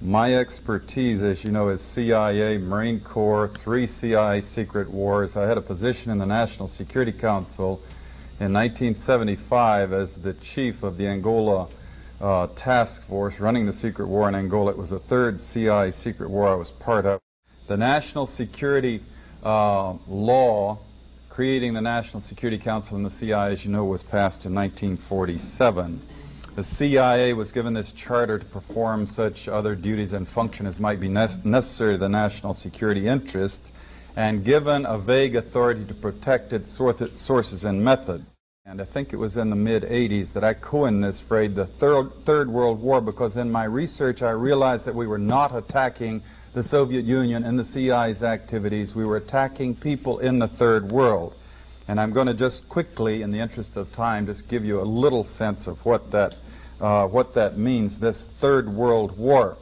My expertise, as you know, is CIA, Marine Corps, 3 CIA secret wars. I had a position in the National Security Council in 1975 as the chief of the Angola task force running the secret war in Angola. It was the 3rd CIA secret war I was part of. The National Security law creating the National Security Council and the CIA, as you know, was passed in 1947. The CIA was given this charter to perform such other duties and function as might be necessary to the national security interests, and given a vague authority to protect its sources and methods. And I think it was in the mid-'80s that I coined this phrase, the Third World War, because in my research I realized that we were not attacking the Soviet Union and the CIA's activities. We were attacking people in the Third World. And I'm going to just quickly, in the interest of time, just give you a little sense of what that means, this Third World War.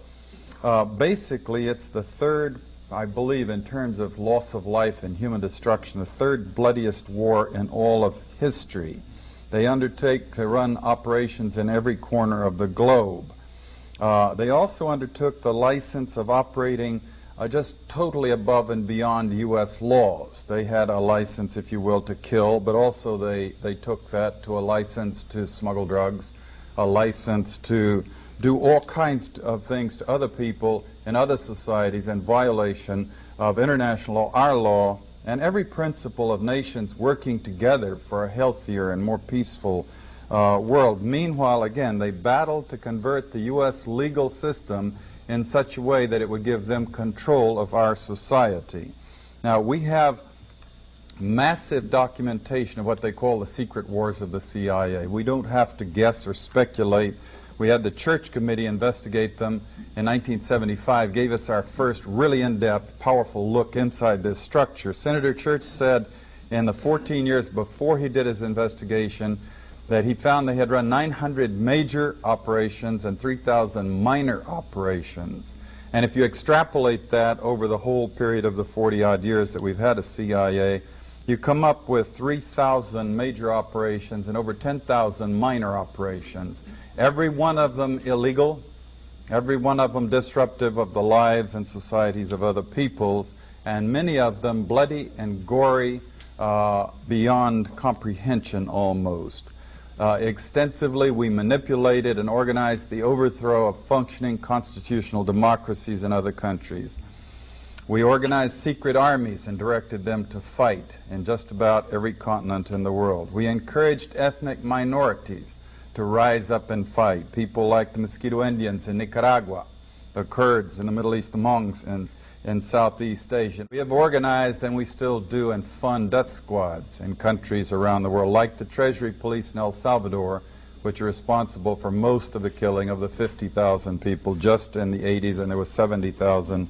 Basically, it's the third, I believe, in terms of loss of life and human destruction, the third bloodiest war in all of history. They undertake to run operations in every corner of the globe. They also undertook the license of operating just totally above and beyond U.S. laws. They had a license, if you will, to kill, but also they took that to a license to smuggle drugs, a license to do all kinds of things to other people in other societies in violation of international law, our law, and every principle of nations working together for a healthier and more peaceful world. Meanwhile, again, they battled to convert the U.S. legal system in such a way that it would give them control of our society. Now, we have massive documentation of what they call the secret wars of the CIA. We don't have to guess or speculate. We had the Church Committee investigate them in 1975, gave us our first really in-depth, powerful look inside this structure. Senator Church said in the 14 years before he did his investigation that he found they had run 900 major operations and 3,000 minor operations. And if you extrapolate that over the whole period of the 40-odd years that we've had a CIA, you come up with 3,000 major operations and over 10,000 minor operations. Every one of them illegal, every one of them disruptive of the lives and societies of other peoples, and many of them bloody and gory beyond comprehension almost. Extensively, we manipulated and organized the overthrow of functioning constitutional democracies in other countries. We organized secret armies and directed them to fight in just about every continent in the world. We encouraged ethnic minorities to rise up and fight, people like the Mosquito Indians in Nicaragua, the Kurds in the Middle East, the Monks in Southeast Asia. We have organized, and we still do, and fund death squads in countries around the world, like the Treasury Police in El Salvador, which are responsible for most of the killing of the 50,000 people just in the 80s, and there was 70,000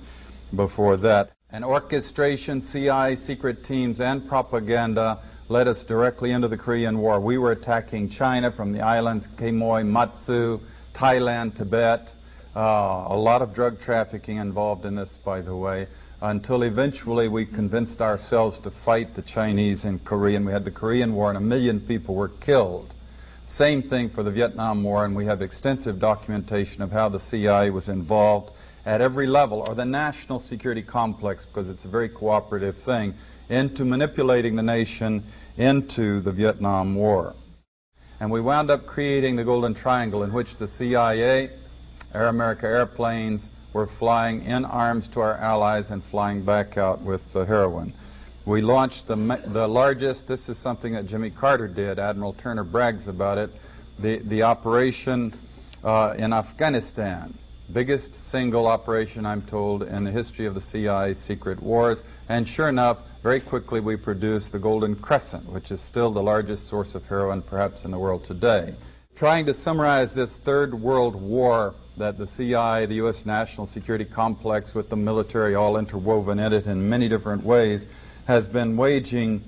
before that. And orchestration, CIA, secret teams, and propaganda led us directly into the Korean War. We were attacking China from the islands Quemoy, Matsu, Thailand, Tibet. A lot of drug trafficking involved in this, by the way, until eventually we convinced ourselves to fight the Chinese in Korea, and we had the Korean War, and 1 million people were killed. Same thing for the Vietnam War, and we have extensive documentation of how the CIA was involved at every level, or the national security complex, because it's a very cooperative thing, into manipulating the nation into the Vietnam War. And we wound up creating the Golden Triangle, in which the CIA, Air America airplanes were flying in arms to our allies and flying back out with heroin. We launched the largest, this is something that Jimmy Carter did, Admiral Turner brags about it, the operation in Afghanistan. Biggest single operation, I'm told, in the history of the CIA's secret wars. And sure enough, very quickly we produced the Golden Crescent, which is still the largest source of heroin perhaps in the world today. Trying to summarize this Third World War that the CIA, the U.S. national security complex with the military all interwoven in it in many different ways, has been waging.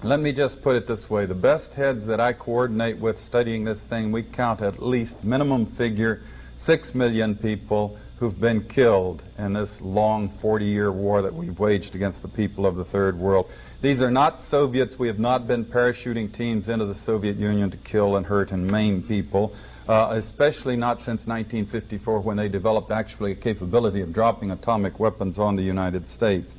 Let me just put it this way. The best heads that I coordinate with studying this thing, we count at least minimum figure 6 million people who've been killed in this long 40-year war that we've waged against the people of the Third World. These are not Soviets. We have not been parachuting teams into the Soviet Union to kill and hurt and maim people, especially not since 1954 when they developed actually a capability of dropping atomic weapons on the United States.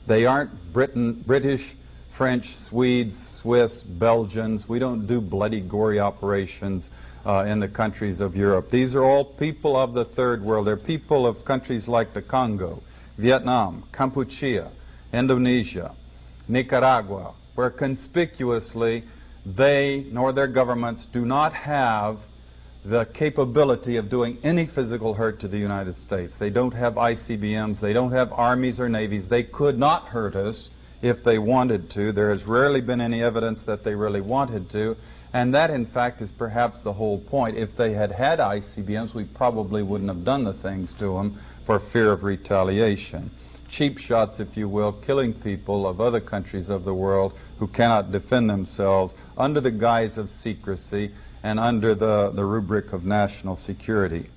They aren't British, French, Swedes, Swiss, Belgians. We don't do bloody, gory operations in the countries of Europe. These are all people of the Third World. They're people of countries like the Congo, Vietnam, Kampuchea, Indonesia, Nicaragua, where conspicuously they nor their governments do not have the capability of doing any physical hurt to the United States. They don't have ICBMs. They don't have armies or navies. They could not hurt us if they wanted to. There has rarely been any evidence that they really wanted to. And that, in fact, is perhaps the whole point. If they had had ICBMs, we probably wouldn't have done the things to them for fear of retaliation. Cheap shots, if you will, killing people of other countries of the world who cannot defend themselves under the guise of secrecy and under the rubric of national security.